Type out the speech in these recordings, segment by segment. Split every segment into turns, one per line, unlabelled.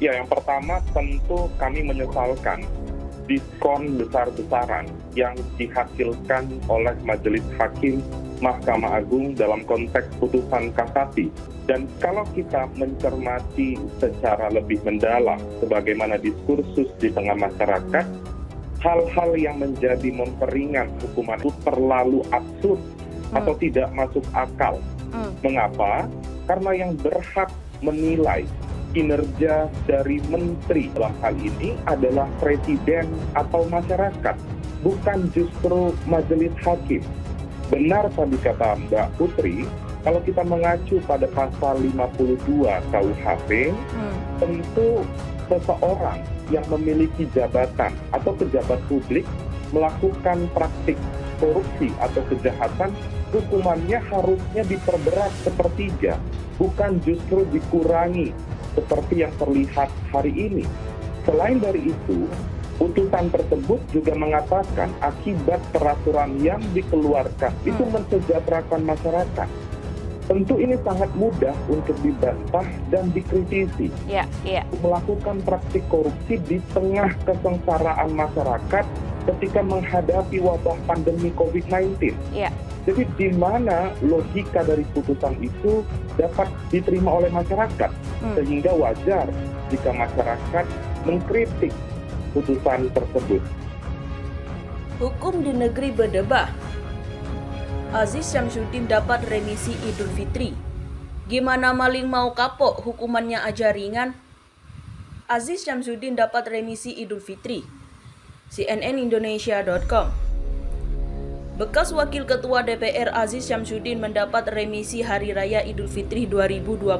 Ya, yang pertama tentu kami menyesalkan diskon besar-besaran yang dihasilkan oleh Majelis Hakim Mahkamah Agung dalam konteks putusan kasasi. Dan kalau kita mencermati secara lebih mendalam sebagaimana diskursus di tengah masyarakat, hal-hal yang menjadi memperingan hukuman itu terlalu absurd atau tidak masuk akal. Mengapa? Karena yang berhak menilai kinerja dari menteri dalam hal ini adalah presiden atau masyarakat, bukan justru majelis hakim. Benar tadi kata Mbak Putri, kalau kita mengacu pada pasal 52 KUHP, tentu seseorang yang memiliki jabatan atau pejabat publik melakukan praktik korupsi atau kejahatan, hukumannya harusnya diperberat sepertiga, bukan justru dikurangi seperti yang terlihat hari ini. Selain dari itu, putusan tersebut juga mengatakan akibat peraturan yang dikeluarkan itu mensejahterakan masyarakat. Tentu ini sangat mudah untuk dibantah dan dikritisi. Melakukan praktik korupsi di tengah kesengsaraan masyarakat ketika menghadapi wabah pandemi COVID-19. Jadi di mana logika dari putusan itu dapat diterima oleh masyarakat, sehingga wajar jika masyarakat mengkritik putusan tersebut.
Hukum di negeri berdebah. Aziz Syamsuddin dapat remisi Idul Fitri. Gimana maling mau kapok, hukumannya aja ringan? Aziz Syamsuddin dapat remisi Idul Fitri. cnnindonesia.com. Bekas Wakil Ketua DPR Aziz Syamsuddin mendapat remisi Hari Raya Idul Fitri 2022.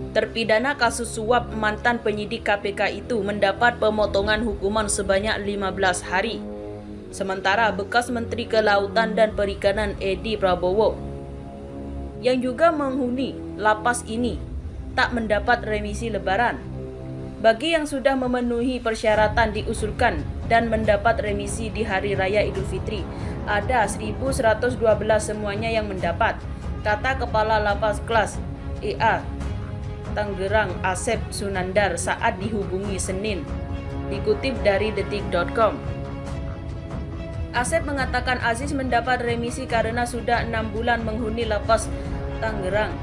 Terpidana kasus suap mantan penyidik KPK itu mendapat pemotongan hukuman sebanyak 15 hari. Sementara bekas Menteri Kelautan dan Perikanan Edi Prabowo yang juga menghuni lapas ini tak mendapat remisi lebaran. Bagi yang sudah memenuhi persyaratan diusulkan dan mendapat remisi di Hari Raya Idul Fitri, ada 1.112 semuanya yang mendapat, kata Kepala Lapas Kelas EA Tangerang Asep Sunandar saat dihubungi Senin, dikutip dari detik.com. Asep mengatakan Aziz mendapat remisi karena sudah 6 bulan menghuni lapas Tangerang.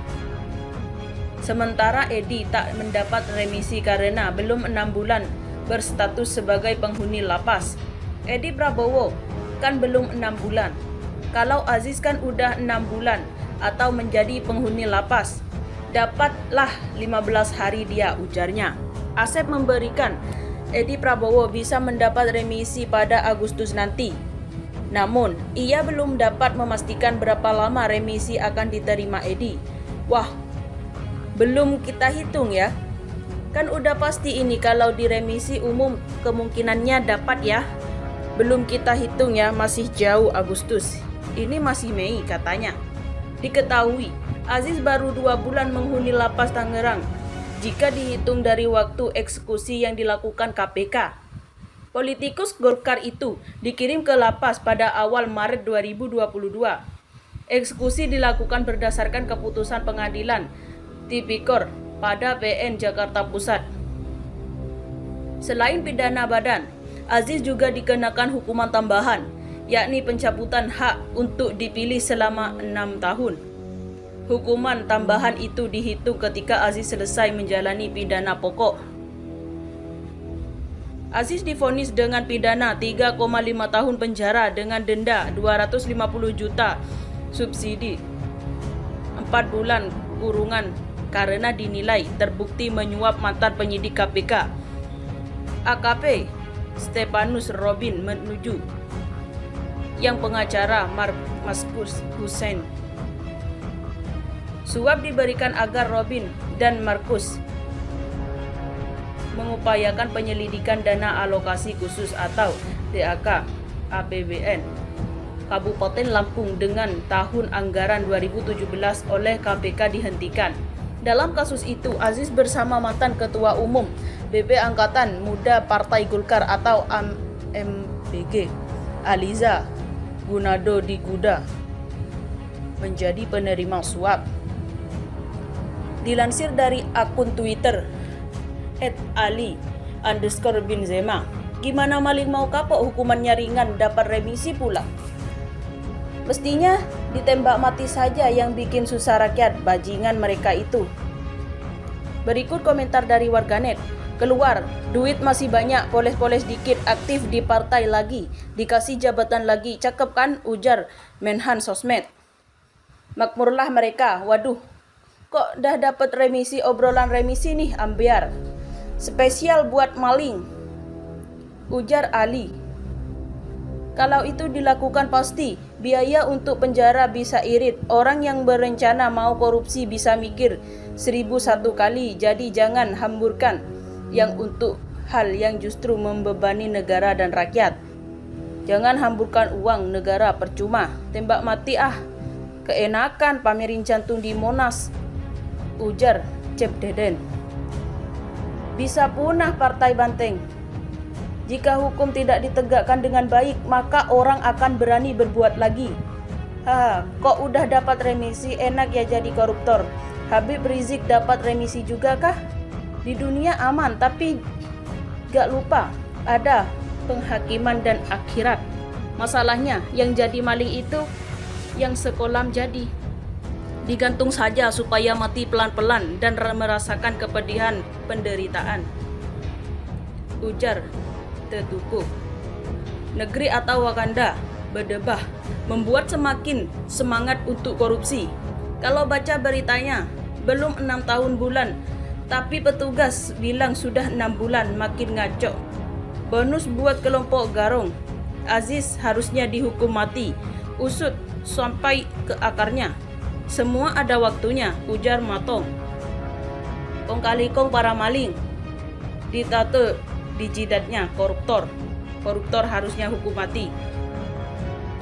Sementara Edi tak mendapat remisi karena belum 6 bulan berstatus sebagai penghuni lapas. Edi Prabowo kan belum 6 bulan. Kalau Aziz kan udah 6 bulan atau menjadi penghuni lapas. Dapatlah 15 hari dia, ujarnya. Asep memberikan Edi Prabowo bisa mendapat remisi pada Agustus nanti. Namun, ia belum dapat memastikan berapa lama remisi akan diterima Edi. Wah, belum kita hitung ya. Kan udah pasti ini kalau diremisi umum kemungkinannya dapat ya. Belum kita hitung ya, masih jauh Agustus. Ini masih Mei katanya. Diketahui, Aziz baru 2 bulan menghuni lapas Tangerang jika dihitung dari waktu eksekusi yang dilakukan KPK. Politikus Golkar itu dikirim ke lapas pada awal Maret 2022. Eksekusi dilakukan berdasarkan keputusan pengadilan Tipikor pada PN Jakarta Pusat. Selain pidana badan, Aziz juga dikenakan hukuman tambahan, yakni pencabutan hak untuk dipilih selama 6 tahun. Hukuman tambahan itu dihitung ketika Aziz selesai menjalani pidana pokok. Aziz divonis dengan pidana 3,5 tahun penjara dengan denda 250 juta, subsidi 4 bulan kurungan karena dinilai terbukti menyuap mantan penyidik KPK. AKP Stepanus Robin menuju yang pengacara Markus Hussein. Suap diberikan agar Robin dan Markus mengupayakan penyelidikan dana alokasi khusus atau DAK APBN Kabupaten Lampung dengan tahun anggaran 2017 oleh KPK dihentikan. Dalam kasus itu, Aziz bersama mantan Ketua Umum BP Angkatan Muda Partai Golkar atau AMBG Aliza Gunado Diguda menjadi penerima suap. Dilansir dari akun Twitter @ali_Benzema. Gimana maling mau kapok hukumannya ringan dapat remisi pula? Mestinya ditembak mati saja yang bikin susah rakyat, bajingan mereka itu. Berikut komentar dari warganet. Keluar, duit masih banyak, poles-poles dikit, aktif di partai lagi, dikasih jabatan lagi, cakep kan, ujar Menhan Sosmed. Makmurlah mereka, waduh, kok dah dapat remisi, obrolan remisi nih, ambiar. Spesial buat maling, ujar Ali. Kalau itu dilakukan pasti, biaya untuk penjara bisa irit. Orang yang berencana mau korupsi bisa mikir 1001 kali, jadi jangan hamburkan yang untuk hal yang justru membebani negara dan rakyat. Jangan hamburkan uang negara percuma, tembak mati keenakan pamerin jantung di Monas, ujar Cep Deden. Bisa punah partai banteng. Jika hukum tidak ditegakkan dengan baik, maka orang akan berani berbuat lagi. Kok udah dapat remisi, enak ya jadi koruptor. Habib Rizik dapat remisi juga kah? Di dunia aman, tapi gak lupa ada penghakiman dan akhirat. Masalahnya yang jadi maling itu yang sekolam jadi. Digantung saja supaya mati pelan-pelan dan merasakan kepedihan penderitaan, ujar Tetuku. Negeri atau Wakanda berdebah membuat semakin semangat untuk korupsi. Kalau baca beritanya, belum 6 tahun bulan, tapi petugas bilang sudah 6 bulan, makin ngaco. Bonus buat kelompok garong. Aziz harusnya dihukum mati, usut sampai ke akarnya. Semua ada waktunya, ujar Matong. Kong kali kong para maling, ditato di jidatnya koruptor. Koruptor harusnya hukum mati,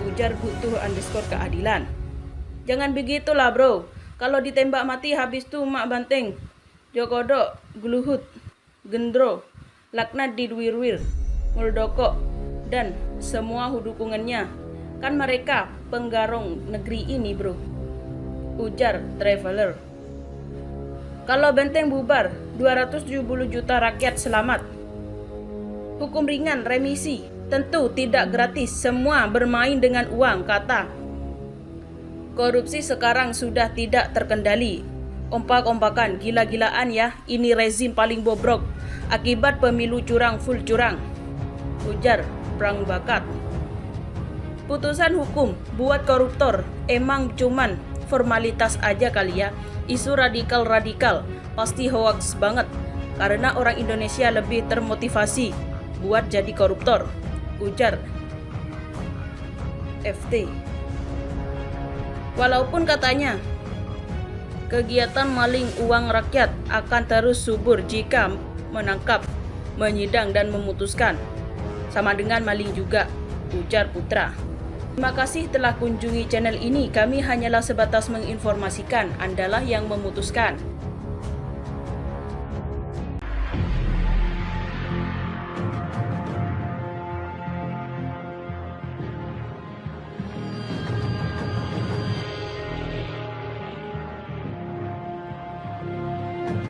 ujar butuh_keadilan. Jangan begitulah bro, kalau ditembak mati habis tuh mak banteng, Jokodok, Gluhut, Gendro, laknat di Dwirwir, Muldoko, dan semua dukungannya. Kan mereka penggarong negeri ini bro, ujar Traveler. Kalau benteng bubar, 270 juta rakyat selamat. Hukum ringan, remisi, tentu tidak gratis, semua bermain dengan uang, kata. Korupsi sekarang sudah tidak terkendali. Ompak-ompakan, gila-gilaan ya, ini rezim paling bobrok. Akibat pemilu curang, full curang, ujar Prang Bakat. Putusan hukum buat koruptor emang cuman formalitas aja kali ya. Isu radikal pasti hoax banget, karena orang Indonesia lebih termotivasi buat jadi koruptor, ujar FT. Walaupun katanya kegiatan maling uang rakyat akan terus subur jika menangkap, menyidang dan memutuskan, sama dengan maling juga, ujar Putra. Terima kasih telah kunjungi channel ini. Kami hanyalah sebatas menginformasikan, Andalah yang memutuskan.